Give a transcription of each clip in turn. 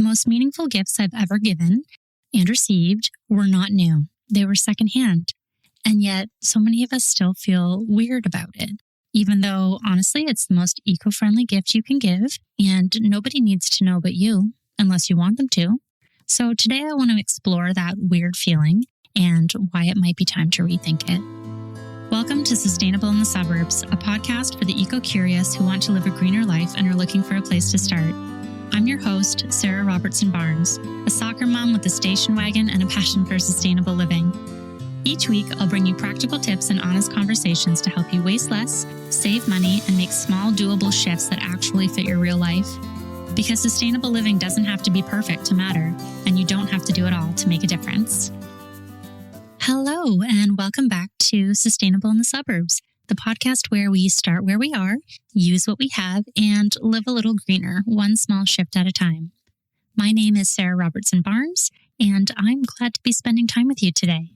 The most meaningful gifts I've ever given and received were not new. They were secondhand. And yet, so many of us still feel weird about it, even though, honestly, it's the most eco-friendly gift you can give, and nobody needs to know but you, unless you want them to. So today I want to explore that weird feeling and why it might be time to rethink it. Welcome to Sustainable in the Suburbs, a podcast for the eco-curious who want to live a greener life and are looking for a place to start. I'm your host, Sarah Robertson-Barnes, a soccer mom with a station wagon and a passion for sustainable living. Each week, I'll bring you practical tips and honest conversations to help you waste less, save money, and make small, doable shifts that actually fit your real life. Because sustainable living doesn't have to be perfect to matter, and you don't have to do it all to make a difference. Hello, and welcome back to Sustainable in the Suburbs, the podcast where we start where we are, use what we have, and live a little greener, one small shift at a time. My name is Sarah Robertson-Barnes, and I'm glad to be spending time with you today.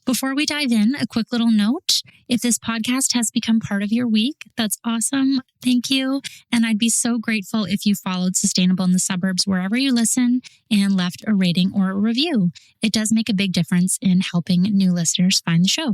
Before we dive in, a quick little note. If this podcast has become part of your week, that's awesome. Thank you. And I'd be so grateful if you followed Sustainable in the Suburbs wherever you listen and left a rating or a review. It does make a big difference in helping new listeners find the show.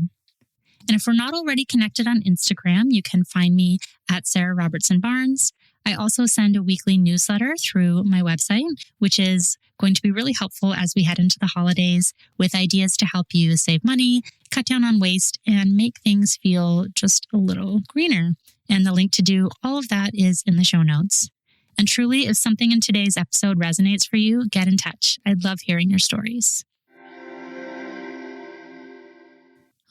And if we're not already connected on Instagram, you can find me at Sarah Robertson-Barnes. I also send a weekly newsletter through my website, which is going to be really helpful as we head into the holidays with ideas to help you save money, cut down on waste, and make things feel just a little greener. And the link to do all of that is in the show notes. And truly, if something in today's episode resonates for you, get in touch. I'd love hearing your stories.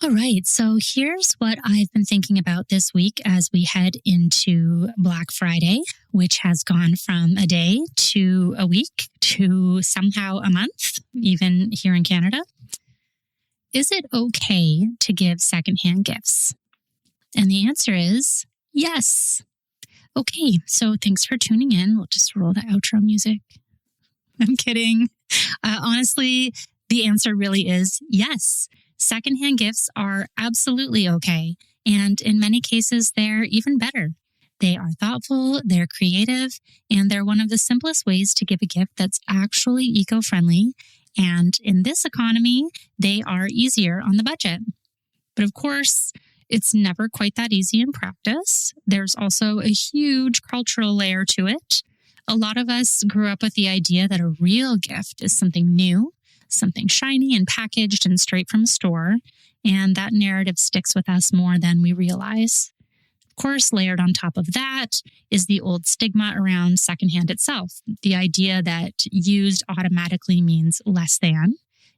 All right, so here's what I've been thinking about this week as we head into Black Friday, which has gone from a day to a week to somehow a month, even here in Canada. Is it okay to give secondhand gifts? And the answer is yes. Okay, so thanks for tuning in. We'll just roll the outro music. I'm kidding. Honestly, the answer really is yes. Secondhand gifts are absolutely okay, and in many cases, they're even better. They are thoughtful, they're creative, and they're one of the simplest ways to give a gift that's actually eco-friendly, and in this economy, they are easier on the budget. But of course, it's never quite that easy in practice. There's also a huge cultural layer to it. A lot of us grew up with the idea that a real gift is something new, something shiny and packaged and straight from a store, and that narrative sticks with us more than we realize. Of course, layered on top of that is the old stigma around secondhand itself, the idea that used automatically means less than.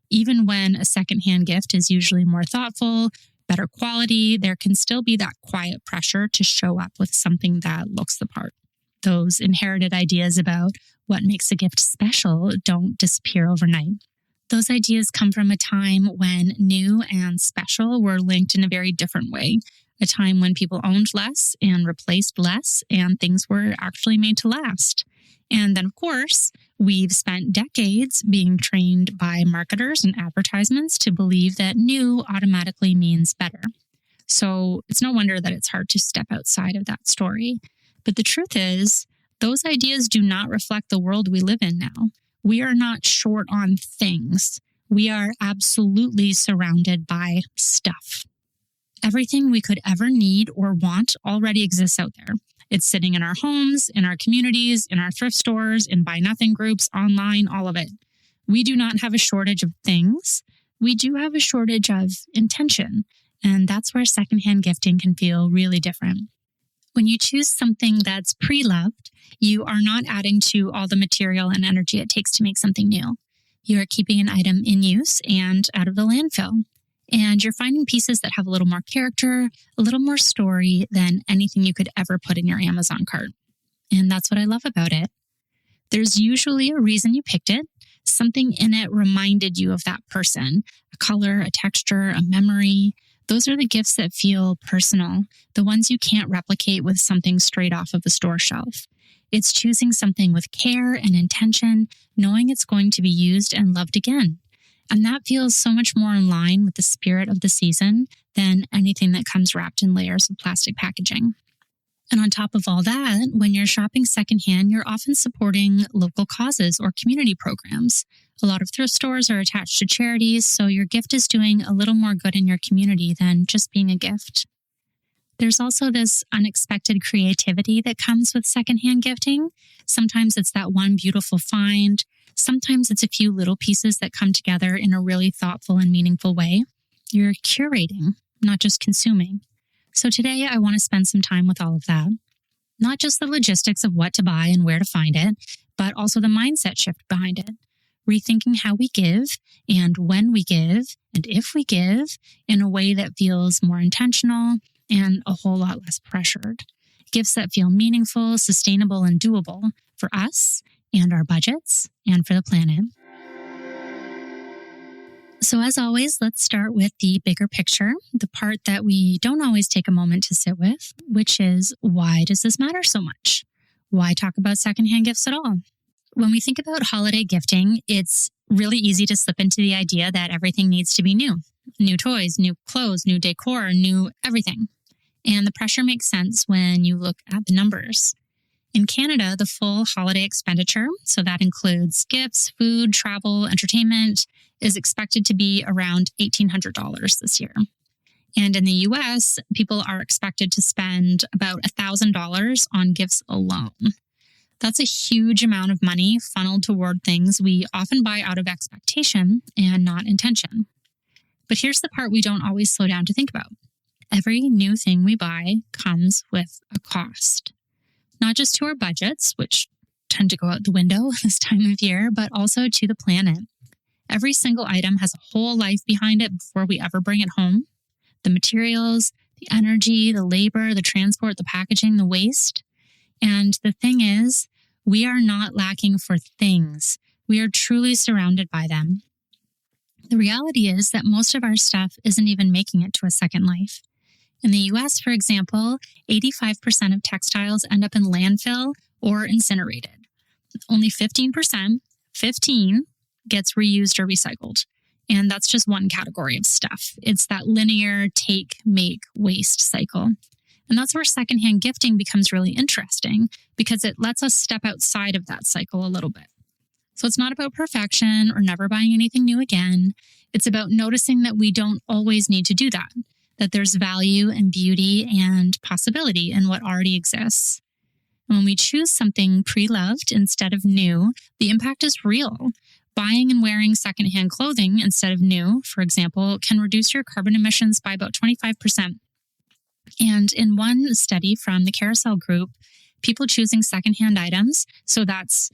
Even when a secondhand gift is usually more thoughtful, better quality, there can still be that quiet pressure to show up with something that looks the part. Those inherited ideas about what makes a gift special don't disappear overnight. Those ideas come from a time when new and special were linked in a very different way, a time when people owned less and replaced less, and things were actually made to last. And then, of course, we've spent decades being trained by marketers and advertisements to believe that new automatically means better. So it's no wonder that it's hard to step outside of that story. But the truth is, those ideas do not reflect the world we live in now. We are not short on things. We are absolutely surrounded by stuff. Everything we could ever need or want already exists out there. It's sitting in our homes, in our communities, in our thrift stores, in buy nothing groups, online, all of it. We do not have a shortage of things. We do have a shortage of intention. And that's where secondhand gifting can feel really different. When you choose something that's pre-loved, you are not adding to all the material and energy it takes to make something new. You are keeping an item in use and out of the landfill. And you're finding pieces that have a little more character, a little more story than anything you could ever put in your Amazon cart. And that's what I love about it. There's usually a reason you picked it. Something in it reminded you of that person, a color, a texture, a memory. Those are the gifts that feel personal, the ones you can't replicate with something straight off of the store shelf. It's choosing something with care and intention, knowing it's going to be used and loved again. And that feels so much more in line with the spirit of the season than anything that comes wrapped in layers of plastic packaging. And on top of all that, when you're shopping secondhand, you're often supporting local causes or community programs. A lot of thrift stores are attached to charities, so your gift is doing a little more good in your community than just being a gift. There's also this unexpected creativity that comes with secondhand gifting. Sometimes it's that one beautiful find. Sometimes it's a few little pieces that come together in a really thoughtful and meaningful way. You're curating, not just consuming. So today I want to spend some time with all of that. Not just the logistics of what to buy and where to find it, but also the mindset shift behind it. Rethinking how we give and when we give and if we give in a way that feels more intentional and a whole lot less pressured. Gifts that feel meaningful, sustainable, and doable for us and our budgets and for the planet. So as always, let's start with the bigger picture, the part that we don't always take a moment to sit with, which is, why does this matter so much? Why talk about secondhand gifts at all? When we think about holiday gifting, it's really easy to slip into the idea that everything needs to be new. New toys, new clothes, new decor, new everything. And the pressure makes sense when you look at the numbers. In Canada, the full holiday expenditure, so that includes gifts, food, travel, entertainment, is expected to be around $1,800 this year. And in the US, people are expected to spend about $1,000 on gifts alone. That's a huge amount of money funneled toward things we often buy out of expectation and not intention. But here's the part we don't always slow down to think about. Every new thing we buy comes with a cost. Not just to our budgets, which tend to go out the window this time of year, but also to the planet. Every single item has a whole life behind it before we ever bring it home. The materials, the energy, the labor, the transport, the packaging, the waste. And the thing is, we are not lacking for things. We are truly surrounded by them. The reality is that most of our stuff isn't even making it to a second life. In the US, for example, 85% of textiles end up in landfill or incinerated. Only 15%, 15, gets reused or recycled. And that's just one category of stuff. It's that linear take, make, waste cycle. And that's where secondhand gifting becomes really interesting because it lets us step outside of that cycle a little bit. So it's not about perfection or never buying anything new again. It's about noticing that we don't always need to do that there's value and beauty and possibility in what already exists. When we choose something pre-loved instead of new, the impact is real. Buying and wearing secondhand clothing instead of new, for example, can reduce your carbon emissions by about 25%. And in one study from the Carousel Group, people choosing secondhand items, so that's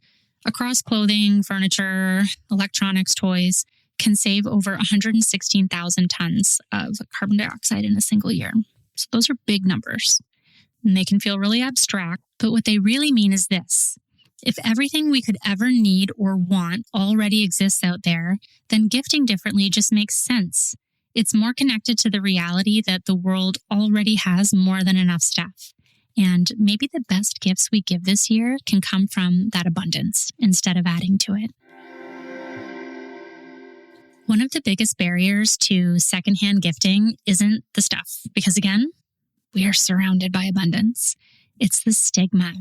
across clothing, furniture, electronics, toys, can save over 116,000 tons of carbon dioxide in a single year. So those are big numbers. And they can feel really abstract, but what they really mean is this. If everything we could ever need or want already exists out there, then gifting differently just makes sense. It's more connected to the reality that the world already has more than enough stuff. And maybe the best gifts we give this year can come from that abundance instead of adding to it. One of the biggest barriers to secondhand gifting isn't the stuff, because again, we are surrounded by abundance. It's the stigma,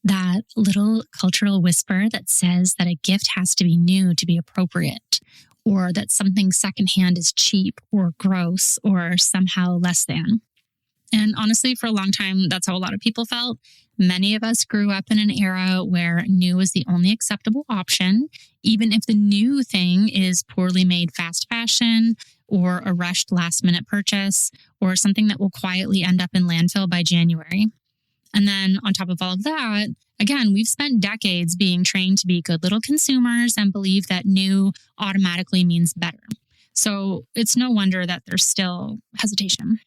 that little cultural whisper that says that a gift has to be new to be appropriate, or that something secondhand is cheap or gross or somehow less than. And honestly, for a long time, that's how a lot of people felt. Many of us grew up in an era where new was the only acceptable option, even if the new thing is poorly made fast fashion or a rushed last-minute purchase or something that will quietly end up in landfill by January. And then on top of all of that, again, we've spent decades being trained to be good little consumers and believe that new automatically means better. So it's no wonder that there's still hesitation.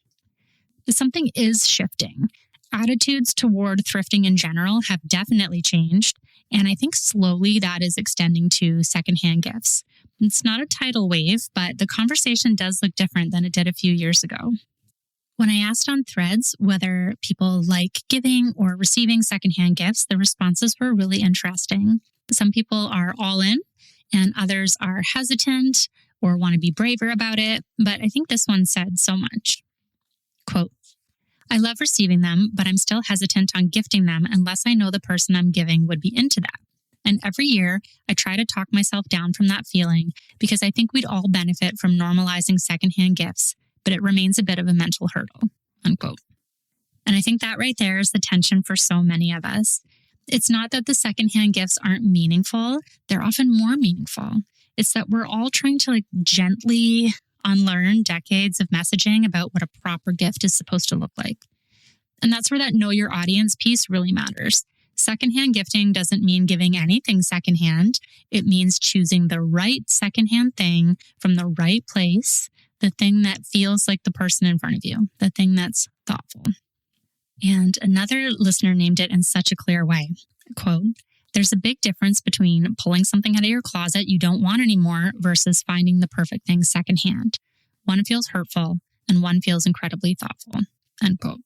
But something is shifting. Attitudes toward thrifting in general have definitely changed, and I think slowly that is extending to secondhand gifts. It's not a tidal wave, but the conversation does look different than it did a few years ago. When I asked on Threads whether people like giving or receiving secondhand gifts, the responses were really interesting. Some people are all in, and others are hesitant or want to be braver about it, but I think this one said so much. Quote, I love receiving them, but I'm still hesitant on gifting them unless I know the person I'm giving would be into that. And every year, I try to talk myself down from that feeling because I think we'd all benefit from normalizing secondhand gifts, but it remains a bit of a mental hurdle," unquote. And I think that right there is the tension for so many of us. It's not that the secondhand gifts aren't meaningful. They're often more meaningful. It's that we're all trying to gently unlearn decades of messaging about what a proper gift is supposed to look like. And that's where that know your audience piece really matters. Secondhand gifting doesn't mean giving anything secondhand. It means choosing the right secondhand thing from the right place, the thing that feels like the person in front of you, the thing that's thoughtful. And another listener named it in such a clear way, quote, "There's a big difference between pulling something out of your closet you don't want anymore versus finding the perfect thing secondhand. One feels hurtful and one feels incredibly thoughtful," unquote.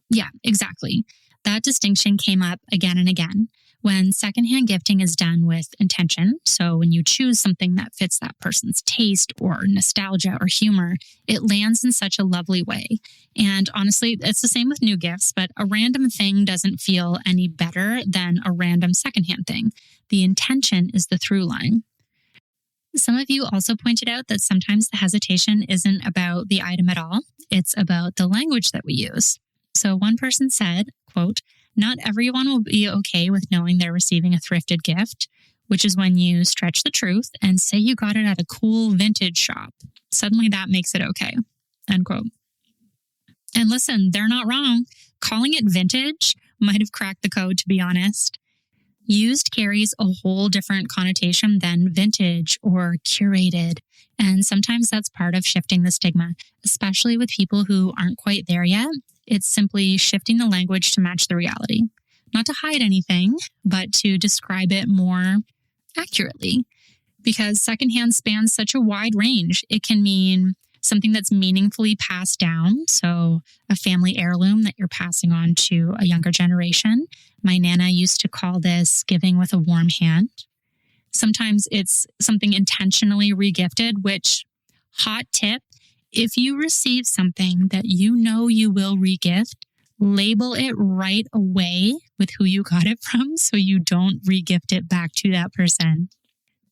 Yeah, exactly. That distinction came up again and again. When secondhand gifting is done with intention, so when you choose something that fits that person's taste or nostalgia or humor, it lands in such a lovely way. And honestly, it's the same with new gifts, but a random thing doesn't feel any better than a random secondhand thing. The intention is the through line. Some of you also pointed out that sometimes the hesitation isn't about the item at all. It's about the language that we use. So one person said, quote, "Not everyone will be okay with knowing they're receiving a thrifted gift, which is when you stretch the truth and say you got it at a cool vintage shop. Suddenly that makes it okay," unquote. And listen, they're not wrong. Calling it vintage might have cracked the code, to be honest. Used carries a whole different connotation than vintage or curated. And sometimes that's part of shifting the stigma, especially with people who aren't quite there yet. It's simply shifting the language to match the reality. Not to hide anything, but to describe it more accurately. Because secondhand spans such a wide range. It can mean something that's meaningfully passed down. So a family heirloom that you're passing on to a younger generation. My Nana used to call this giving with a warm hand. Sometimes it's something intentionally regifted, which, hot tip, if you receive something that you know you will regift, label it right away with who you got it from so you don't regift it back to that person.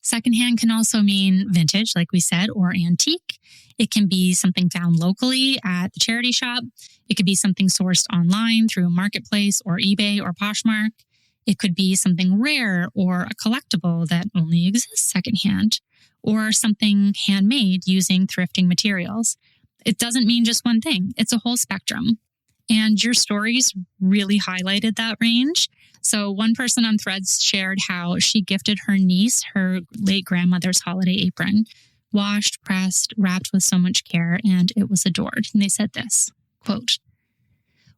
Secondhand can also mean vintage, like we said, or antique. It can be something found locally at the charity shop. It could be something sourced online through a marketplace or eBay or Poshmark. It could be something rare or a collectible that only exists secondhand, or something handmade using thrifting materials. It doesn't mean just one thing. It's a whole spectrum. And your stories really highlighted that range. So one person on Threads shared how she gifted her niece her late grandmother's holiday apron, washed, pressed, wrapped with so much care, and it was adored. And they said this, quote,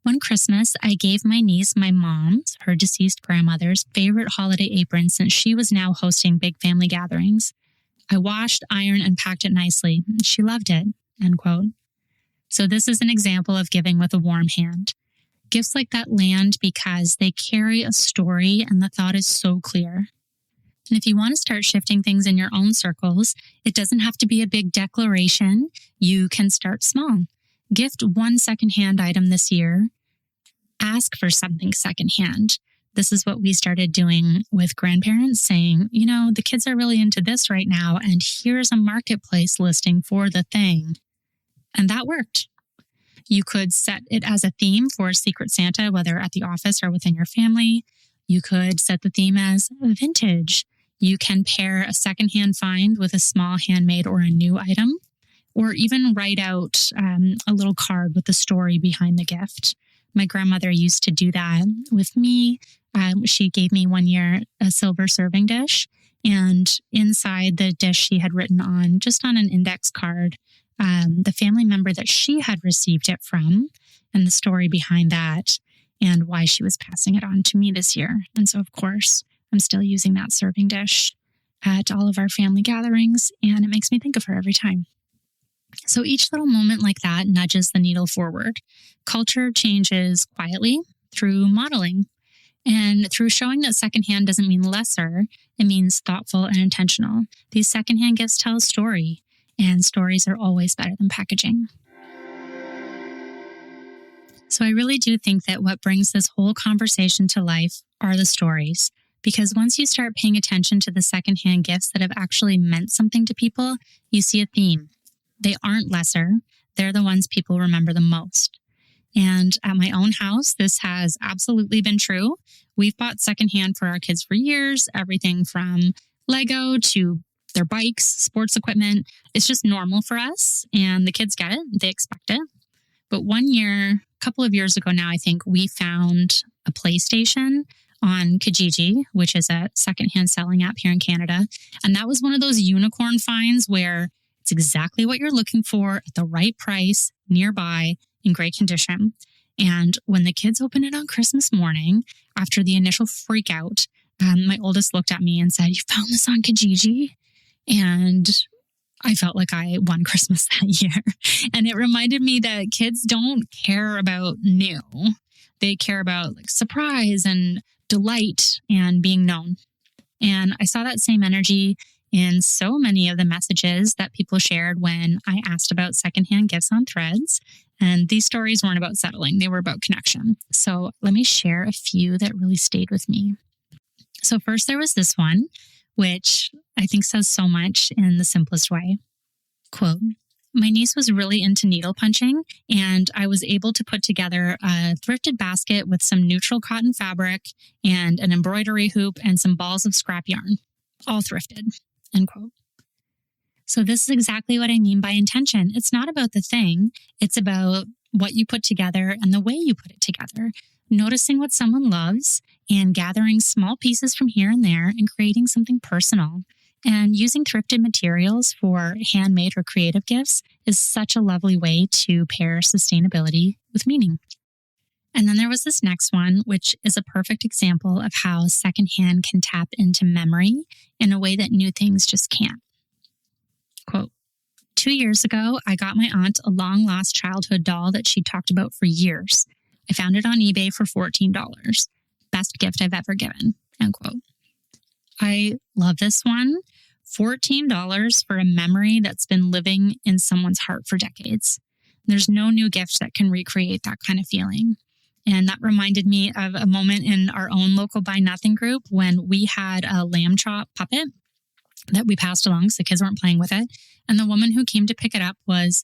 "One Christmas, I gave my niece my mom's, her deceased grandmother's, favorite holiday apron since she was now hosting big family gatherings. I washed, ironed, and packed it nicely. She loved it," end quote. So this is an example of giving with a warm hand. Gifts like that land because they carry a story and the thought is so clear. And if you want to start shifting things in your own circles, it doesn't have to be a big declaration. You can start small. Gift one secondhand item this year. Ask for something secondhand. This is what we started doing with grandparents, saying, the kids are really into this right now, and here's a marketplace listing for the thing. And that worked. You could set it as a theme for Secret Santa, whether at the office or within your family. You could set the theme as vintage. You can pair a secondhand find with a small handmade or a new item, or even write out a little card with the story behind the gift. My grandmother used to do that with me. She gave me one year a silver serving dish, and inside the dish she had written just on an index card, the family member that she had received it from and the story behind that and why she was passing it on to me this year. And so, of course, I'm still using that serving dish at all of our family gatherings, and it makes me think of her every time. So each little moment like that nudges the needle forward. Culture changes quietly through modeling and through showing that secondhand doesn't mean lesser. It means thoughtful and intentional. These secondhand gifts tell a story, and stories are always better than packaging. So I really do think that what brings this whole conversation to life are the stories. Because once you start paying attention to the secondhand gifts that have actually meant something to people, you see a theme. They aren't lesser. They're the ones people remember the most. And at my own house, this has absolutely been true. We've bought secondhand for our kids for years, everything from Lego to their bikes, sports equipment. It's just normal for us, and the kids get it. They expect it. But one year, a couple of years ago now, I think, we found a PlayStation on Kijiji, which is a secondhand selling app here in Canada. And that was one of those unicorn finds where it's exactly what you're looking for at the right price, nearby, in great condition. And when the kids opened it on Christmas morning, after the initial freak out, my oldest looked at me and said, "You found this on Kijiji?" And I felt like I won Christmas that year. And it reminded me that kids don't care about new. They care about like surprise and delight and being known. And I saw that same energy in so many of the messages that people shared when I asked about secondhand gifts on Threads. And these stories weren't about settling, they were about connection. So let me share a few that really stayed with me. So first there was this one, which I think says so much in the simplest way. Quote, "My niece was really into needle punching, and I was able to put together a thrifted basket with some neutral cotton fabric and an embroidery hoop and some balls of scrap yarn, all thrifted." End quote. So this is exactly what I mean by intention. It's not about the thing. It's about what you put together and the way you put it together. Noticing what someone loves and gathering small pieces from here and there and creating something personal. And using thrifted materials for handmade or creative gifts is such a lovely way to pair sustainability with meaning. And then there was this next one, which is a perfect example of how secondhand can tap into memory in a way that new things just can't. Quote, "2 years ago, I got my aunt a long-lost childhood doll that she talked about for years. I found it on eBay for $14. Best gift I've ever given." End quote. I love this one. $14 for a memory that's been living in someone's heart for decades. There's no new gift that can recreate that kind of feeling. And that reminded me of a moment in our own local Buy Nothing group when we had a lamb chop puppet that we passed along, so the kids weren't playing with it. And the woman who came to pick it up was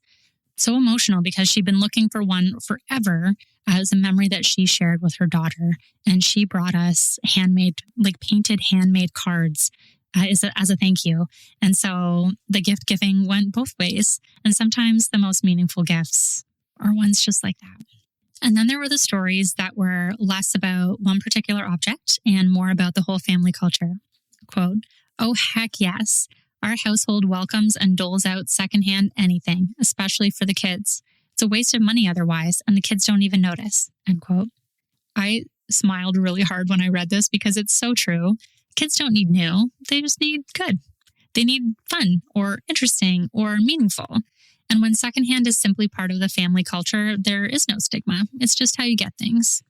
so emotional because she'd been looking for one forever as a memory that she shared with her daughter. And she brought us handmade, like painted handmade cards as a thank you. And so the gift giving went both ways. And sometimes the most meaningful gifts are ones just like that. And then there were the stories that were less about one particular object and more about the whole family culture. Quote, "Oh, heck yes. Our household welcomes and doles out secondhand anything, especially for the kids. It's a waste of money otherwise, and the kids don't even notice." End quote. I smiled really hard when I read this because it's so true. Kids don't need new. They just need good. They need fun or interesting or meaningful. And when secondhand is simply part of the family culture, there is no stigma. It's just how you get things.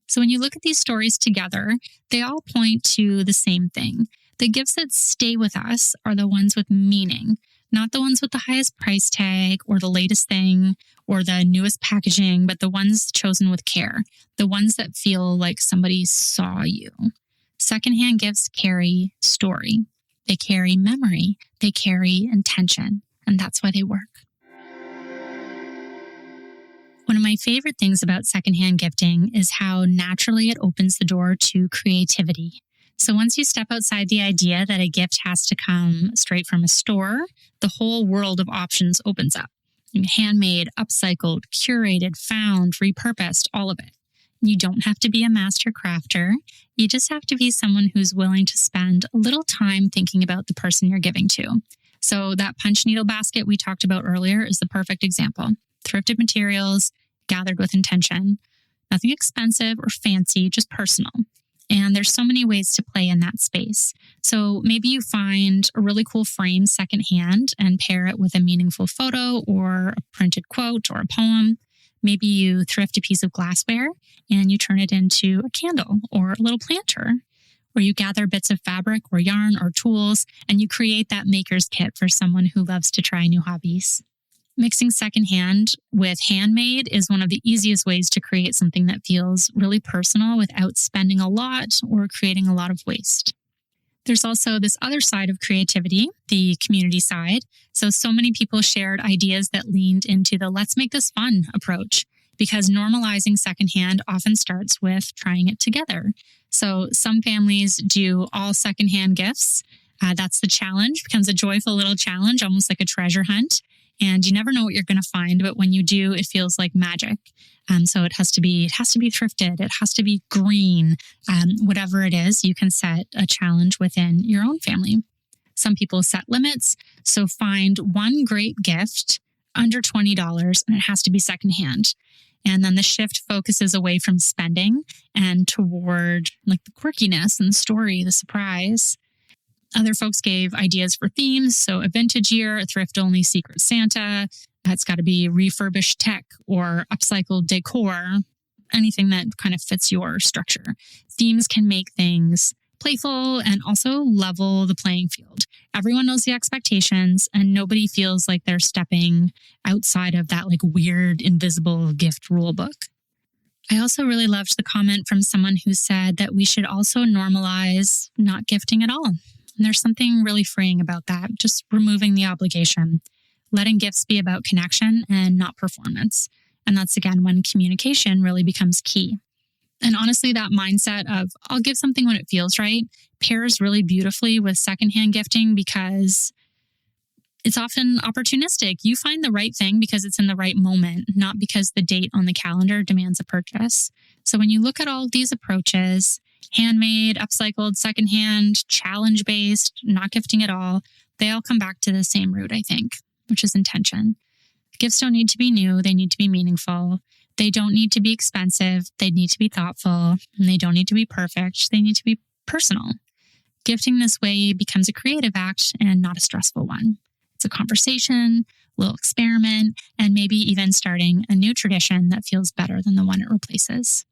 So when you look at these stories together, they all point to the same thing. The gifts that stay with us are the ones with meaning, not the ones with the highest price tag or the latest thing or the newest packaging, but the ones chosen with care, the ones that feel like somebody saw you. Secondhand gifts carry story. They carry memory. They carry intention, and that's why they work. One of my favorite things about secondhand gifting is how naturally it opens the door to creativity. So once you step outside the idea that a gift has to come straight from a store, the whole world of options opens up. Handmade, upcycled, curated, found, repurposed, all of it. You don't have to be a master crafter. You just have to be someone who's willing to spend a little time thinking about the person you're giving to. So that punch needle basket we talked about earlier is the perfect example. Thrifted materials, gathered with intention. Nothing expensive or fancy, just personal. And there's so many ways to play in that space. So maybe you find a really cool frame secondhand and pair it with a meaningful photo or a printed quote or a poem. Maybe you thrift a piece of glassware and you turn it into a candle or a little planter. Or you gather bits of fabric or yarn or tools and you create that maker's kit for someone who loves to try new hobbies. Mixing secondhand with handmade is one of the easiest ways to create something that feels really personal without spending a lot or creating a lot of waste. There's also this other side of creativity, the community side. So many people shared ideas that leaned into the let's make this fun approach, because normalizing secondhand often starts with trying it together. So some families do all secondhand gifts. That's the challenge, becomes a joyful little challenge, almost like a treasure hunt. And you never know what you're going to find, but when you do, it feels like magic. So it has to be thrifted. It has to be green. Whatever it is, you can set a challenge within your own family. Some people set limits. So find one great gift under $20, and it has to be secondhand. And then the shift focuses away from spending and toward like the quirkiness and the story, the surprise. Other folks gave ideas for themes. So a vintage year, a thrift-only Secret Santa. It's got to be refurbished tech or upcycled decor, anything that kind of fits your structure. Themes can make things playful and also level the playing field. Everyone knows the expectations and nobody feels like they're stepping outside of that like weird invisible gift rule book. I also really loved the comment from someone who said that we should also normalize not gifting at all. And there's something really freeing about that, just removing the obligation, letting gifts be about connection and not performance. And that's, again, when communication really becomes key. And honestly, that mindset of I'll give something when it feels right pairs really beautifully with secondhand gifting because it's often opportunistic. You find the right thing because it's in the right moment, not because the date on the calendar demands a purchase. So when you look at all of these approaches, handmade, upcycled, secondhand, challenge-based, not gifting at all, they all come back to the same root, I think, which is intention. Gifts don't need to be new. They need to be meaningful. They don't need to be expensive. They need to be thoughtful. And they don't need to be perfect. They need to be personal. Gifting this way becomes a creative act and not a stressful one. It's a conversation, a little experiment, and maybe even starting a new tradition that feels better than the one it replaces.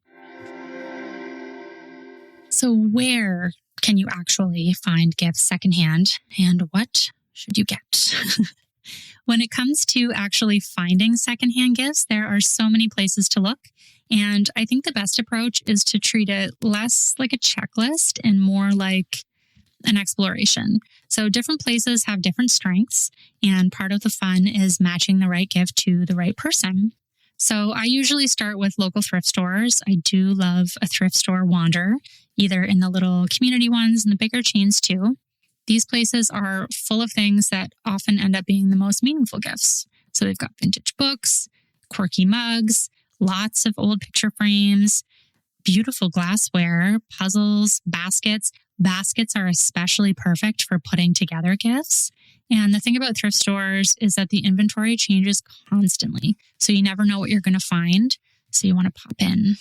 So where can you actually find gifts secondhand, and what should you get? When it comes to actually finding secondhand gifts, there are so many places to look. And I think the best approach is to treat it less like a checklist and more like an exploration. So different places have different strengths, and part of the fun is matching the right gift to the right person. So I usually start with local thrift stores. I do love a thrift store wander, either in the little community ones and the bigger chains too. These places are full of things that often end up being the most meaningful gifts. So they've got vintage books, quirky mugs, lots of old picture frames, beautiful glassware, puzzles, baskets. Baskets are especially perfect for putting together gifts. And the thing about thrift stores is that the inventory changes constantly. So you never know what you're going to find. So you want to pop in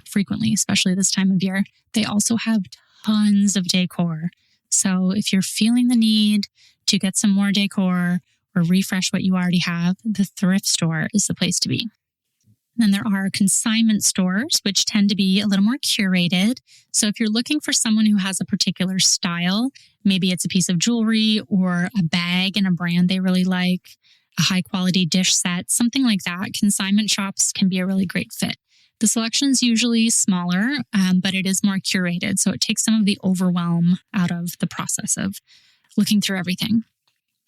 frequently, especially this time of year. They also have tons of decor. So if you're feeling the need to get some more decor or refresh what you already have, the thrift store is the place to be. Then there are consignment stores, which tend to be a little more curated. So if you're looking for someone who has a particular style, maybe it's a piece of jewelry or a bag and a brand they really like, a high quality dish set, something like that, consignment shops can be a really great fit. The selection's usually smaller, but it is more curated. So it takes some of the overwhelm out of the process of looking through everything.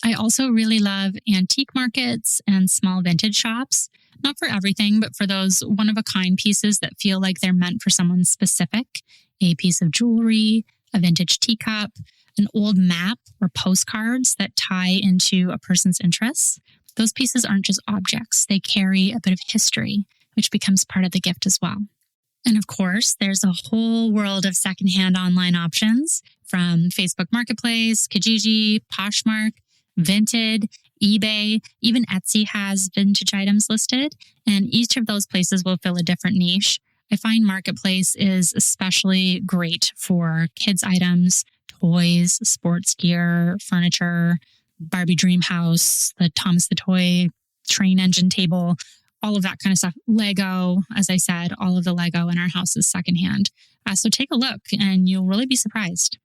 I also really love antique markets and small vintage shops. Not for everything, but for those one-of-a-kind pieces that feel like they're meant for someone specific. A piece of jewelry, a vintage teacup, an old map or postcards that tie into a person's interests. Those pieces aren't just objects. They carry a bit of history, which becomes part of the gift as well. And of course, there's a whole world of secondhand online options from Facebook Marketplace, Kijiji, Poshmark, Vinted, eBay, even Etsy has vintage items listed, and each of those places will fill a different niche. I find Marketplace is especially great for kids' items, toys, sports gear, furniture, Barbie Dream House, the Thomas the Toy train engine table, all of that kind of stuff. Lego, as I said, all of the Lego in our house is secondhand. So take a look and you'll really be surprised.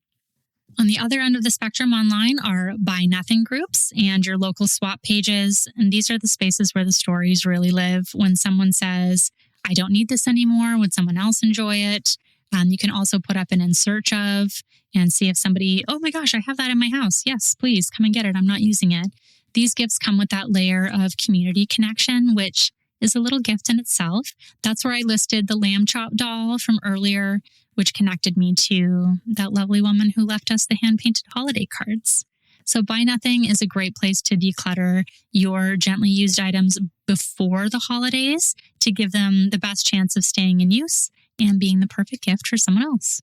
On the other end of the spectrum online are buy nothing groups and your local swap pages. And these are the spaces where the stories really live. When someone says, I don't need this anymore, would someone else enjoy it? You can also put up an in search of and see if somebody, oh my gosh, I have that in my house. Yes, please come and get it. I'm not using it. These gifts come with that layer of community connection, which is a little gift in itself. That's where I listed the lamb chop doll from earlier, which connected me to that lovely woman who left us the hand-painted holiday cards. So Buy Nothing is a great place to declutter your gently used items before the holidays to give them the best chance of staying in use and being the perfect gift for someone else.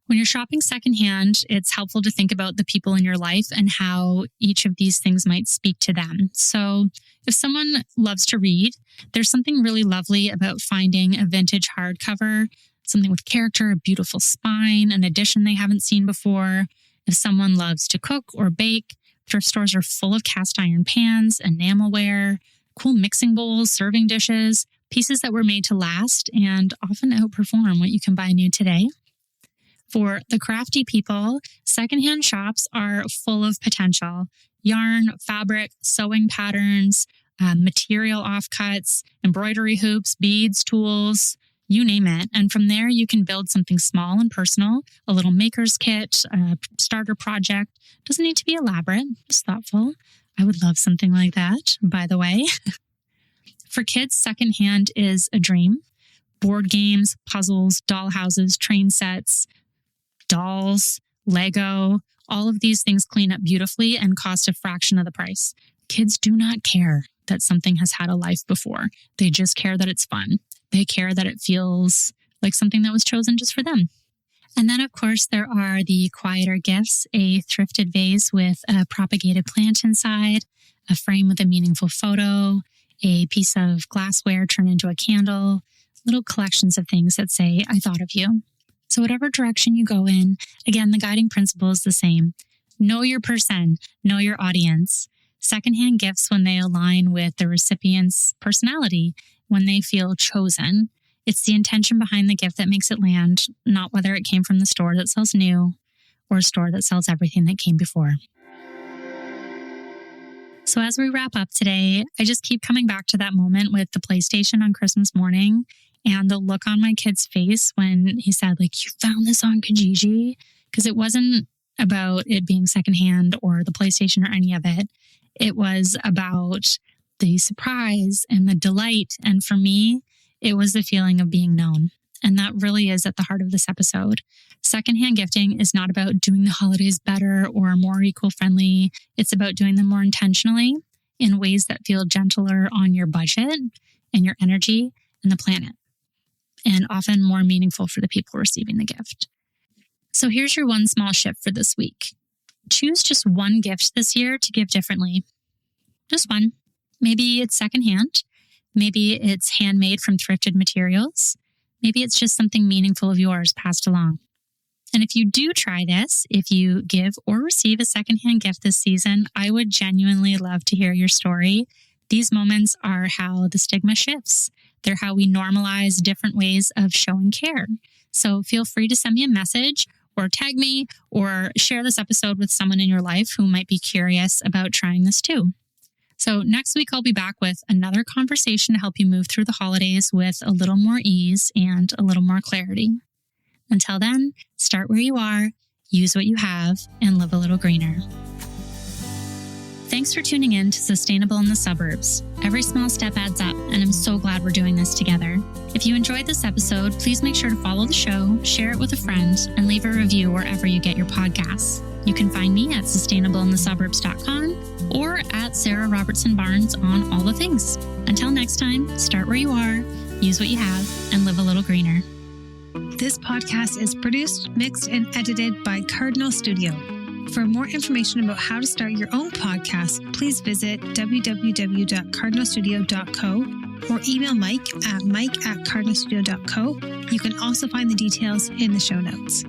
When you're shopping secondhand, it's helpful to think about the people in your life and how each of these things might speak to them. So if someone loves to read, there's something really lovely about finding a vintage hardcover, something with character, a beautiful spine, an edition they haven't seen before. If someone loves to cook or bake, thrift stores are full of cast iron pans, enamelware, cool mixing bowls, serving dishes, pieces that were made to last and often outperform what you can buy new today. For the crafty people, secondhand shops are full of potential. Yarn, fabric, sewing patterns, material offcuts, embroidery hoops, beads, tools, you name it. And from there, you can build something small and personal, a little maker's kit, a starter project. Doesn't need to be elaborate, just thoughtful. I would love something like that, by the way. For kids, secondhand is a dream. Board games, puzzles, doll houses, train sets, dolls, Lego, all of these things clean up beautifully and cost a fraction of the price. Kids do not care that something has had a life before. They just care that it's fun. They care that it feels like something that was chosen just for them. And then, of course, there are the quieter gifts, a thrifted vase with a propagated plant inside, a frame with a meaningful photo, a piece of glassware turned into a candle, little collections of things that say, I thought of you. So whatever direction you go in, again, the guiding principle is the same. Know your person, know your audience. Secondhand gifts when they align with the recipient's personality, when they feel chosen. It's the intention behind the gift that makes it land, not whether it came from the store that sells new or a store that sells everything that came before. So as we wrap up today, I just keep coming back to that moment with the PlayStation on Christmas morning and the look on my kid's face when he said, like, you found this on Kijiji? Because it wasn't about it being secondhand or the PlayStation or any of it. It was about the surprise and the delight. And for me, it was the feeling of being known. And that really is at the heart of this episode. Secondhand gifting is not about doing the holidays better or more eco-friendly. It's about doing them more intentionally in ways that feel gentler on your budget and your energy and the planet, and often more meaningful for the people receiving the gift. So here's your one small shift for this week. Choose just one gift this year to give differently. Just one. Maybe it's secondhand. Maybe it's handmade from thrifted materials. Maybe it's just something meaningful of yours passed along. And if you do try this, if you give or receive a secondhand gift this season, I would genuinely love to hear your story. These moments are how the stigma shifts. They're how we normalize different ways of showing care. So feel free to send me a message or tag me or share this episode with someone in your life who might be curious about trying this too. So next week, I'll be back with another conversation to help you move through the holidays with a little more ease and a little more clarity. Until then, start where you are, use what you have, and live a little greener. Thanks for tuning in to Sustainable in the Suburbs. Every small step adds up, and I'm so glad we're doing this together. If you enjoyed this episode, please make sure to follow the show, share it with a friend, and leave a review wherever you get your podcasts. You can find me at sustainableinthesuburbs.com or at Sarah Robertson-Barnes on all the things. Until next time, start where you are, use what you have, and live a little greener. This podcast is produced, mixed, and edited by Cardinal Studio. For more information about how to start your own podcast, please visit www.cardinalstudio.co or email Mike at mike@cardinalstudio.co. You can also find the details in the show notes.